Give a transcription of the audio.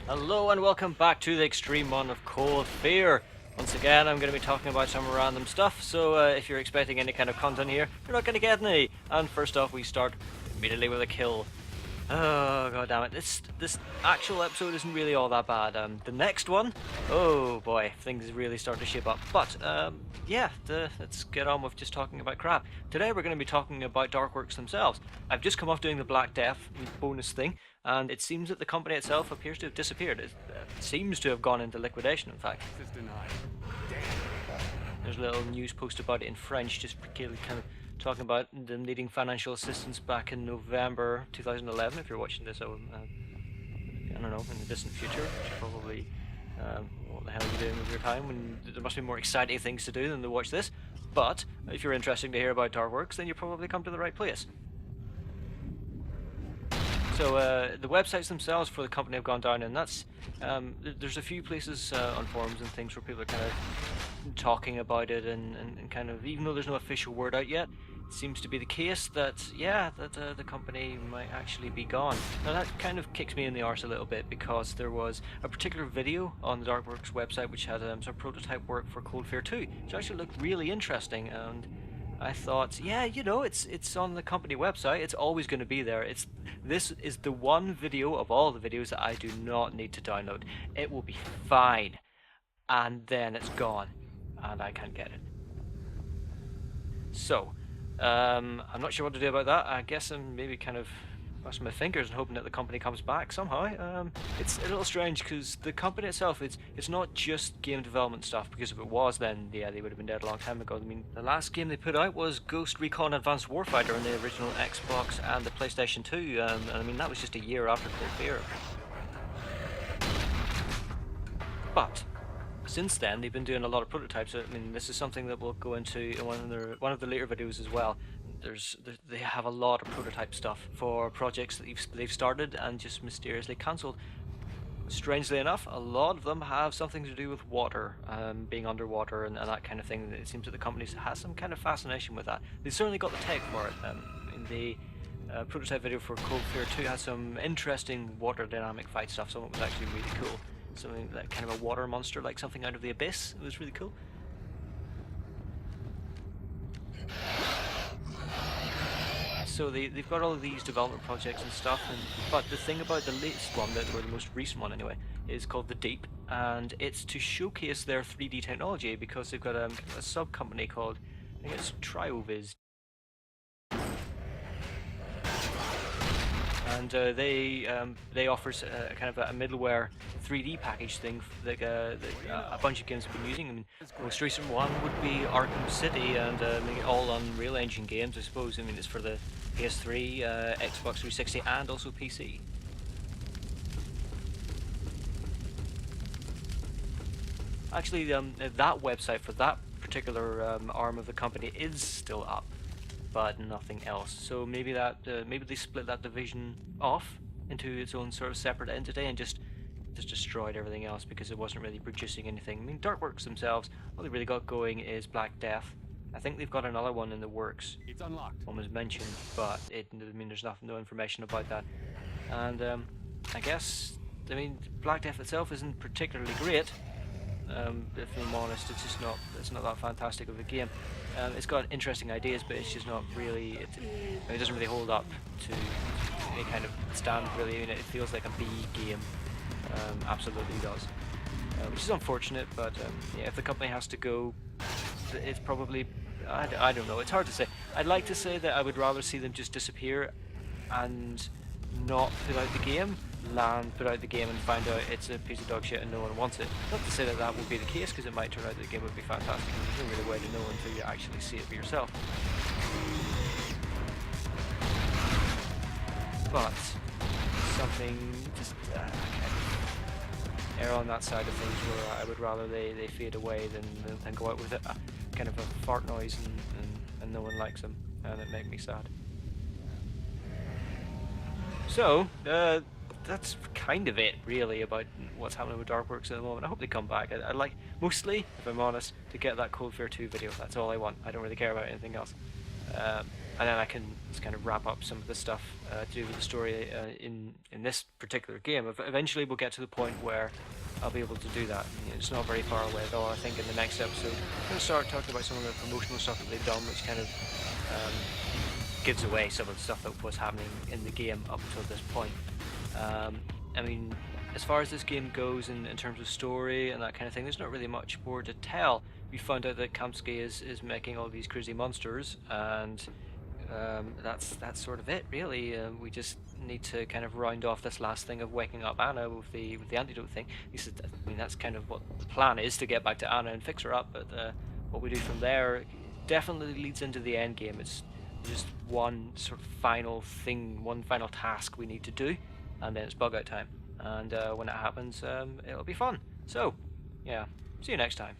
Hello and welcome back to the Extreme One of Cold Fear. Once again, I'm going to be talking about some random stuff, so if you're expecting any kind of content here, you're not going to get any. And first off, we start immediately with a kill. Oh god damn it! This actual episode isn't really all that bad. The next one, oh boy, things really start to shape up. But yeah, let's get on with just talking about crap. Today we're going to be talking about Darkworks themselves. I've just come off doing the Black Death bonus thing, and it seems that the company itself appears to have disappeared. It seems to have gone into liquidation, in fact. There's a little news post about it in French, just kind of talking about them needing financial assistance back in November 2011. If you're watching this, I don't know, in the distant future, which is probably what the hell are you doing with your time when there must be more exciting things to do than to watch this. But if you're interested to hear about Darkworks, then you probably come to the right place. So the websites themselves for the company have gone down, and that's there's a few places on forums and things where people are kind of talking about it, and kind of, even though there's no official word out yet, it seems to be the case that the company might actually be gone. Now that kind of kicks me in the arse a little bit, because there was a particular video on the Darkworks website which had some prototype work for Cold Fear 2, which actually looked really interesting, and I thought, yeah, you know, it's on the company website. It's always going to be there. This is the one video of all the videos that I do not need to download. It will be fine, and then it's gone, and I can't get it. So, I'm not sure what to do about that. I guess I'm maybe kind of crossing my fingers and hoping that the company comes back somehow. It's a little strange because the company itself, it's not just game development stuff, because if it was, then yeah, they would have been dead a long time ago. I mean, the last game they put out was Ghost Recon Advanced Warfighter on the original Xbox and the PlayStation 2, and I mean, that was just a year after Cold Fear. But since then, they've been doing a lot of prototypes. I mean, this is something that we'll go into in one of the later videos as well. They have a lot of prototype stuff for projects that they've started and just mysteriously cancelled. Strangely enough, a lot of them have something to do with water, being underwater and that kind of thing. It seems that the company has some kind of fascination with that. They certainly got the tech for it. In the prototype video for Cold Fear 2 has some interesting water dynamic fight stuff. Some of it was actually really cool. Something like kind of a water monster, like something out of the abyss. It was really cool. So they've got all of these development projects and stuff, but the thing about the latest one, or the most recent one anyway, is called The Deep, and it's to showcase their 3D technology, because they've got a sub-company called, I think it's Trioviz, and they offer kind of a middleware 3D package thing that a bunch of games have been using. I mean, the most recent one would be Arkham City, and all Unreal Engine games, I suppose. I mean, it's for the PS3, Xbox 360, and also PC. Actually, that website for that particular arm of the company is still up, but nothing else. So maybe maybe they split that division off into its own sort of separate entity and just destroyed everything else because it wasn't really producing anything. I mean, Darkworks themselves, all they really got going is Black Death. I think they've got another one in the works. It's unlocked. One was mentioned, but I mean, there's no information about that. And I guess, I mean, Black Death itself isn't particularly great. If I'm honest, it's not that fantastic of a game. It's got interesting ideas, but it's just not really. It doesn't really hold up to any kind of standard. Really, I mean, it feels like a B game. Absolutely does, which is unfortunate. But yeah, if the company has to go, it's probably. I don't know. It's hard to say. I'd like to say that I would rather see them just disappear and not put out the game, put out the game and find out it's a piece of dog shit and no one wants it. Not to say that that would be the case, because it might turn out that the game would be fantastic, and there's no really way to know until you actually see it for yourself. But something just err on that side of things, where I would rather they fade away than go out with a kind of a fart noise and no one likes them, and it makes me sad. So, that's kind of it, really, about what's happening with Darkworks at the moment. I hope they come back. I'd like, mostly, if I'm honest, to get that Cold Fear 2 video. That's all I want. I don't really care about anything else. and then I can just kind of wrap up some of the stuff to do with the story in this particular game. Eventually, we'll get to the point where I'll be able to do that. You know, it's not very far away at all. I think in the next episode, I'm going to start talking about some of the promotional stuff that they've done, which kind of gives away some of the stuff that was happening in the game up until this point. I mean, as far as this game goes in terms of story and that kind of thing, there's not really much more to tell. We found out that Kamsky is making all these crazy monsters, and that's sort of it, really. We just need to kind of round off this last thing of waking up Anna with the antidote thing. I mean, that's kind of what the plan is, to get back to Anna and fix her up. But what we do from there definitely leads into the end game. It's just one sort of final thing, one final task we need to do, and then it's bug out time. And when it happens, it'll be fun. So, yeah, see you next time.